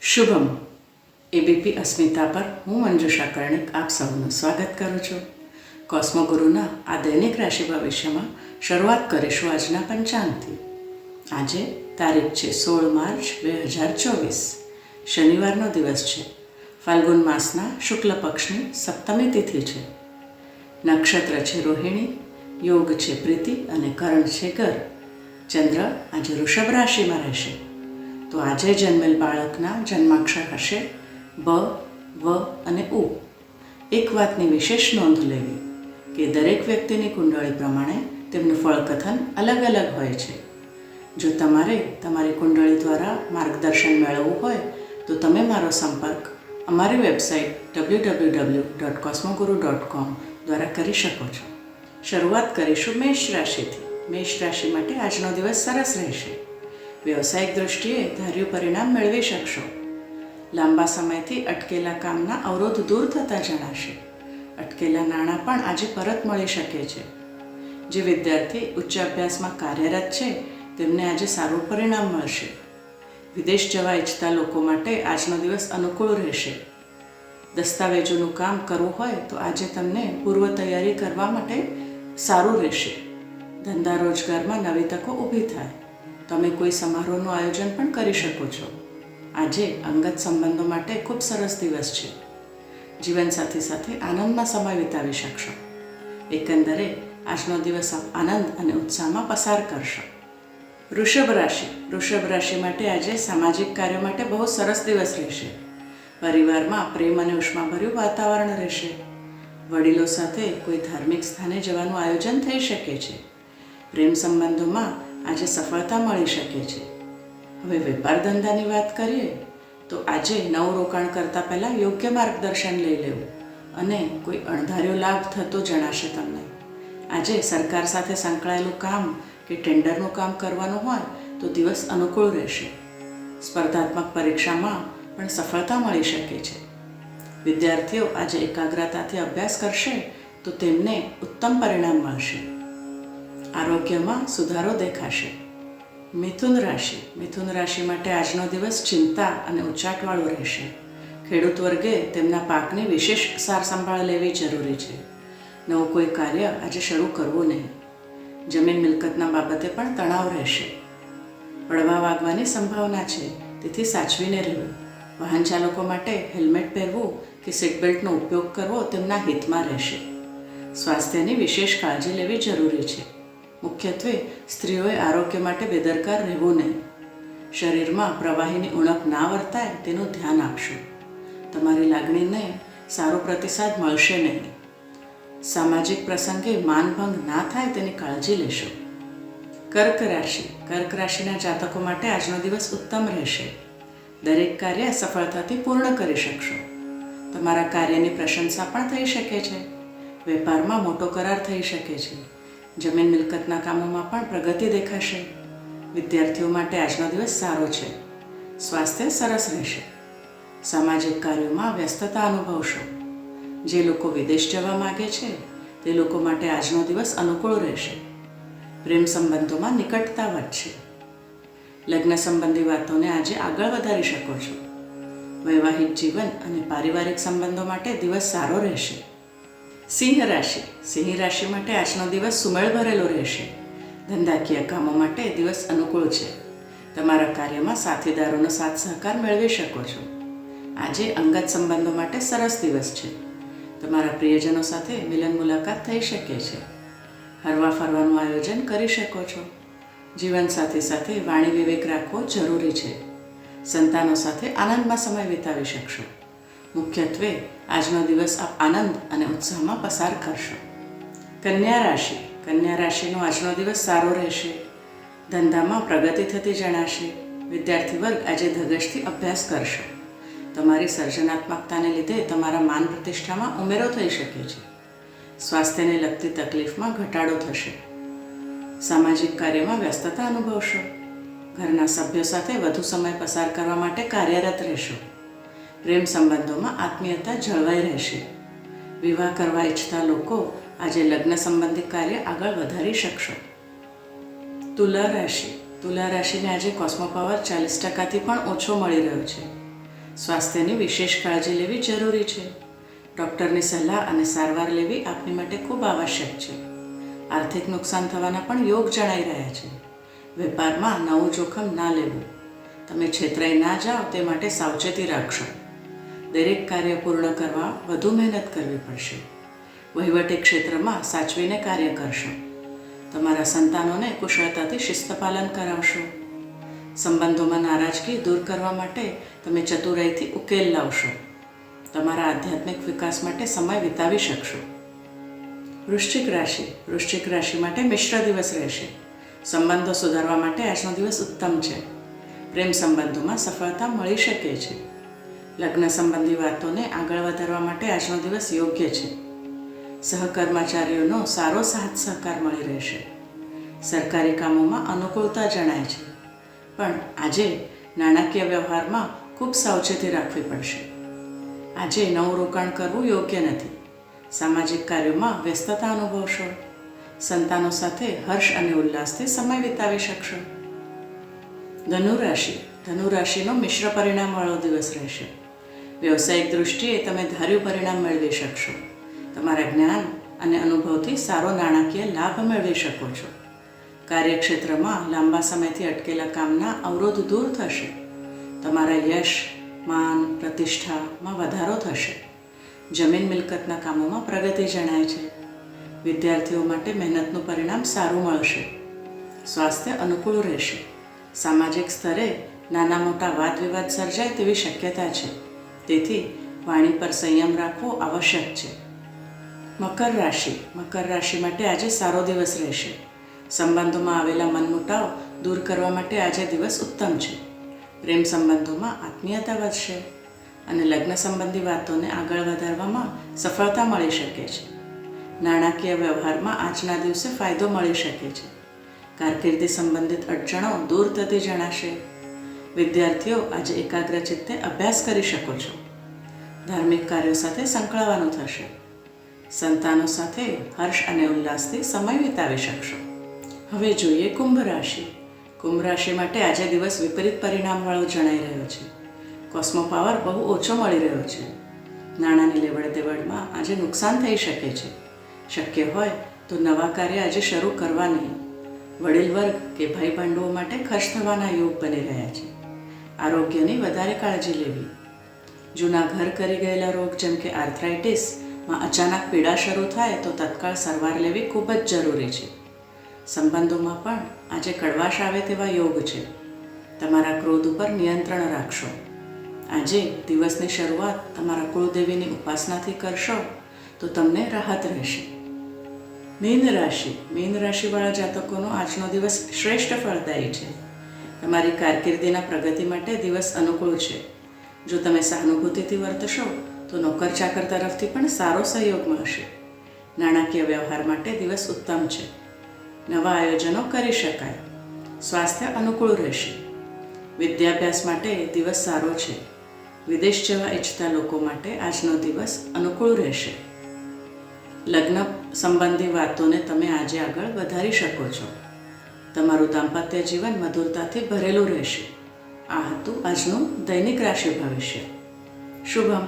Shubham ABP અસ્મિતા પર હું મંજુષા કર્ણિક આપ સૌનું સ્વાગત કરું છું. કોસ્મોગુરુના આ દૈનિક રાશિ ભવિષ્યમાં શરૂઆત કરીશું આજના પંચાંગથી. આજે તારીખ છે 16 માર્ચ 2024, શનિવારનો દિવસ છે. ફાલ્ગુન માસના શુક્લ પક્ષની સપ્તમી તિથિ છે. નક્ષત્ર છે રોહિણી, યોગ છે પ્રીતિ અને કરણ છે ગર. ચંદ્ર આજે વૃષભ રાશિમાં રહેશે. તો આજે જન્મેલ બાળકના જન્માક્ષર હશે બ, વ અને ઉ. એક વાતની વિશેષ નોંધ લેવી કે દરેક વ્યક્તિની કુંડળી પ્રમાણે તેમનું ફળકથન અલગ અલગ હોય છે. જો તમારે તમારી કુંડળી દ્વારા માર્ગદર્શન મેળવવું હોય તો તમે મારો સંપર્ક અમારી વેબસાઇટ www.cosmoguru.com દ્વારા કરી શકો છો. શરૂઆત કરીશું મેષ રાશિથી. મેષ રાશિ માટે આજનો દિવસ સરસ રહેશે. વ્યવસાયિક દૃષ્ટિએ ધાર્યું પરિણામ મેળવી શકશો. લાંબા સમયથી અટકેલા કામના અવરોધ દૂર થતા જણાશે. અટકેલા નાણાં પણ આજે પરત મળી શકે છે. જે વિદ્યાર્થી ઉચ્ચ અભ્યાસમાં કાર્યરત છે તેમને આજે સારું પરિણામ મળશે. વિદેશ જવા ઈચ્છતા લોકો માટે આજનો દિવસ અનુકૂળ રહેશે. દસ્તાવેજોનું કામ કરવું હોય તો આજે તમને પૂર્વ તૈયારી કરવા માટે સારું રહેશે. ધંધા રોજગારમાં નવી તકો ઊભી થાય. તમે કોઈ સમારોહનું આયોજન પણ કરી શકો છો. આજે અંગત સંબંધો માટે ખૂબ સરસ દિવસ છે. જીવનસાથી સાથે આનંદમાં સમય વિતાવી શકશો. એકંદરે આજનો દિવસ આપ આનંદ અને ઉત્સાહમાં પસાર કરશો. વૃષભ રાશિ. વૃષભ રાશિ માટે આજે સામાજિક કાર્યો માટે બહુ સરસ દિવસ રહેશે. પરિવારમાં પ્રેમ અને ઉષ્માભર્યું વાતાવરણ રહેશે. વડીલો સાથે કોઈ ધાર્મિક સ્થાને જવાનું આયોજન થઈ શકે છે. પ્રેમ સંબંધોમાં આજે સફળતા મળી શકે છે. હવે વેપાર ધંધાની વાત કરીએ તો આજે નવું રોકાણ કરતાં પહેલાં યોગ્ય માર્ગદર્શન લઈ લેવું અને કોઈ અણધાર્યો લાભ થતો જણાશે તમને. આજે સરકાર સાથે સંકળાયેલું કામ કે ટેન્ડરનું કામ કરવાનું હોય તો દિવસ અનુકૂળ રહેશે. સ્પર્ધાત્મક પરીક્ષામાં પણ સફળતા મળી શકે છે. વિદ્યાર્થીઓ આજે એકાગ્રતાથી અભ્યાસ કરશે તો તેમને ઉત્તમ પરિણામ મળશે. આરોગ્યમાં સુધારો દેખાશે. મિથુન રાશિ. મિથુન રાશિ માટે આજનો દિવસ ચિંતા અને ઉચાટવાળો રહેશે. ખેડૂત વર્ગે તેમના પાકની વિશેષ સાર સંભાળ લેવી જરૂરી છે. નવું કોઈ કાર્ય આજે શરૂ કરવું નહીં. જમીન મિલકતના બાબતે પણ તણાવ રહેશે. પડવા વાગવાની સંભાવના છે, તેથી સાચવીને રહેવું. વાહન ચાલકો માટે હેલ્મેટ પહેરવું કે સીટ બેલ્ટનો ઉપયોગ કરવો તેમના હિતમાં રહેશે. સ્વાસ્થ્યની વિશેષ કાળજી લેવી જરૂરી છે. મુખ્યત્વે સ્ત્રીઓએ આરોગ્ય માટે બેદરકાર રહેવું નહીં. શરીરમાં પ્રવાહીની ઉણપ ના વર્તાય તેનું ધ્યાન આપશો. તમારી લાગણીને સારો પ્રતિસાદ મળશે નહીં. સામાજિક પ્રસંગે માનભંગ ના થાય તેની કાળજી લેશો. કર્ક રાશિ. કર્ક રાશિના જાતકો માટે આજનો દિવસ ઉત્તમ રહેશે. દરેક કાર્ય સફળતાથી પૂર્ણ કરી શકશો. તમારા કાર્યની પ્રશંસા પણ થઈ શકે છે. વેપારમાં મોટો કરાર થઈ શકે છે. જમીન મિલકતના કામોમાં પણ પ્રગતિ દેખાશે. વિદ્યાર્થીઓ માટે આજનો દિવસ સારો છે. સ્વાસ્થ્ય સરસ રહેશે. સામાજિક કાર્યોમાં વ્યસ્તતા અનુભવશો. જે લોકો વિદેશ જવા માગે છે તે લોકો માટે આજનો દિવસ અનુકૂળ રહેશે. પ્રેમ સંબંધોમાં નિકટતા વધશે. લગ્ન સંબંધી વાતોને આજે આગળ વધારી શકો છો. વૈવાહિક જીવન અને પારિવારિક સંબંધો માટે દિવસ સારો રહેશે. સિંહ રાશિ. સિંહ રાશિ માટે આજનો દિવસ સુમેળ ભરેલો રહેશે. ધંધાકીય કામો માટે દિવસ અનુકૂળ છે. તમારા કાર્યમાં સાથીદારોનો સાથ સહકાર મેળવી શકો છો. આજે અંગત સંબંધો માટે સરસ દિવસ છે. તમારા પ્રિયજનો સાથે મિલન મુલાકાત થઈ શકે છે. હરવા ફરવાનું આયોજન કરી શકો છો. જીવનસાથી સાથે વાણી વિવેક રાખવો જરૂરી છે. સંતાનો સાથે આનંદમાં સમય વિતાવી શકશો. મુખ્યત્વે આજનો દિવસ આપ આનંદ અને ઉત્સાહમાં પસાર કરશો. કન્યા રાશિ. કન્યા રાશિનો આજનો દિવસ સારો રહેશે. ધંધામાં પ્રગતિ થતી જણાશે. વિદ્યાર્થી વર્ગ આજે ધગશથી અભ્યાસ કરશો. તમારી સર્જનાત્મકતાને લીધે તમારા માન પ્રતિષ્ઠામાં ઉમેરો થઈ શકે છે. સ્વાસ્થ્યને લગતી તકલીફમાં ઘટાડો થશે. સામાજિક કાર્યમાં વ્યસ્તતા અનુભવશો. ઘરના સભ્યો સાથે વધુ સમય પસાર કરવા માટે કાર્યરત રહેશો. પ્રેમ સંબંધોમાં આત્મીયતા જળવાઈ રહેશે. વિવાહ કરવા ઈચ્છતા લોકો આજે લગ્ન સંબંધી કાર્ય આગળ વધારી શકશો. તુલા રાશિ. તુલા રાશિને આજે કોસ્મો પાવર 40% પણ ઓછો મળી રહ્યો છે. સ્વાસ્થ્યની વિશેષ કાળજી લેવી જરૂરી છે. ડૉક્ટરની સલાહ અને સારવાર લેવી આપની માટે ખૂબ આવશ્યક છે. આર્થિક નુકસાન થવાના પણ યોગ જણાઈ રહ્યા છે. વેપારમાં નવું જોખમ ના લેવું. તમે છેતરાઈ ના જાઓ તે માટે સાવચેતી રાખશો. દરેક કાર્ય પૂર્ણ કરવા વધુ મહેનત કરવી પડશે. વહીવટી ક્ષેત્રમાં સાચવીને કાર્ય કરશો. તમારા સંતાનોને કુશળતાથી શિસ્તપાલન કરાવશો. સંબંધોમાં નારાજગી દૂર કરવા માટે તમે ચતુરાઈથી ઉકેલ લાવશો. તમારા આધ્યાત્મિક વિકાસ માટે સમય વિતાવી શકશો. વૃશ્ચિક રાશિ માટે મિશ્ર દિવસ રહેશે. સંબંધો સુધારવા માટે આજનો દિવસ ઉત્તમ છે. પ્રેમ સંબંધોમાં સફળતા મળી શકે છે. લગ્ન સંબંધી વાતોને આગળ વધારવા માટે આજનો દિવસ યોગ્ય છે. સહકર્મચારીઓનો સારો સાથ સહકાર મળી રહેશે. સરકારી કામોમાં અનુકૂળતા જણાય છે, પણ આજે નાણાકીય વ્યવહારમાં ખૂબ સાવચેતી રાખવી પડશે. આજે નવું રોકાણ કરવું યોગ્ય નથી. સામાજિક કાર્યોમાં વ્યસ્તતા અનુભવશો. સંતાનો સાથે હર્ષ અને ઉલ્લાસથી સમય વિતાવી શકશો. ધનુ રાશિનો મિશ્ર પરિણામવાળો દિવસ રહેશે. વ્યવસાયિક દૃષ્ટિએ તમે ધાર્યું પરિણામ મેળવી શકશો. તમારા જ્ઞાન અને અનુભવથી સારો નાણાકીય લાભ મેળવી શકો છો. કાર્યક્ષેત્રમાં લાંબા સમયથી અટકેલા કામના અવરોધ દૂર થશે. તમારા યશ, માન, પ્રતિષ્ઠામાં વધારો થશે. જમીન મિલકતના કામોમાં પ્રગતિ જણાય છે. વિદ્યાર્થીઓ માટે મહેનતનું પરિણામ સારું મળશે. સ્વાસ્થ્ય અનુકૂળ રહેશે. સામાજિક સ્તરે નાના મોટા વાદ વિવાદ સર્જાય તેવી શક્યતા છે. તેથી વાણી પર સંયમ રાખવો આવશ્યક છે. મકર રાશિ માટે આજે સારો દિવસ રહેશે. સંબંધોમાં આવેલા મનમુટાવ દૂર કરવા માટે આજે દિવસ ઉત્તમ છે. પ્રેમ સંબંધોમાં આત્મીયતા વધશે અને લગ્ન સંબંધી વાતોને આગળ વધારવામાં સફળતા મળી શકે છે. નાણાકીય વ્યવહારમાં આજના દિવસે ફાયદો મળી શકે છે. કારકિર્દી સંબંધિત અડચણો દૂર થતી જણાશે. વિદ્યાર્થીઓ આજે એકાગ્ર ચિત્તે અભ્યાસ કરી શકો છો. ધાર્મિક કાર્યો સાથે સંકળાવાનું થશે. સંતાનો સાથે હર્ષ અને ઉલ્લાસથી સમય વિતાવી શકશો. હવે જોઈએ કુંભ રાશિ માટે આજે દિવસ વિપરીત પરિણામવાળો જણાઈ રહ્યો છે. કોસ્મો પાવર બહુ ઓછો મળી રહ્યો છે. નાણાંની લેવડ દેવડમાં આજે નુકસાન થઈ શકે છે. શક્ય હોય તો નવા કાર્ય આજે શરૂ કરવા નહીં. વડીલ વર્ગ કે ભાઈ ભાંડુઓ માટે ખર્ચ થવાના યોગ બની રહ્યા છે. આરોગ્યની વધારે કાળજી લેવી. જૂના ઘર કરી ગયેલા રોગ જેમ કે આર્થરાઇટિસમાં અચાનક પીડા શરૂ થાય તો તત્કાળ સારવાર લેવી ખૂબ જ જરૂરી છે. સંબંધોમાં પણ આજે કડવાશ આવે તેવા યોગ છે. તમારા ક્રોધ ઉપર નિયંત્રણ રાખશો. આજે દિવસની શરૂઆત તમારા કુળદેવીની ઉપાસનાથી કરશો તો તમને રાહત રહેશે. મીન રાશિવાળા જાતકોનો આજનો દિવસ શ્રેષ્ઠ ફળદાયી છે. તમારી કારકિર્દીના પ્રગતિ માટે દિવસ અનુકૂળ છે. જો તમે સહાનુભૂતિથી વર્તશો તો નોકર ચાકર તરફથી પણ સારો સહયોગ મળશે. નાણાકીય વ્યવહાર માટે દિવસ ઉત્તમ છે. નવા આયોજનો કરી શકાય. સ્વાસ્થ્ય અનુકૂળ રહેશે. વિદ્યાભ્યાસ માટે દિવસ સારો છે. વિદેશ જવા ઈચ્છતા લોકો માટે આજનો દિવસ અનુકૂળ રહેશે. લગ્ન સંબંધી વાતોને તમે આજે આગળ વધારી શકો છો. તમારું દાંપત્ય જીવન મધુરતાથી ભરેલું રહેશે. આ હતું આજનું દૈનિક રાશિ ભવિષ્ય. શુભમ.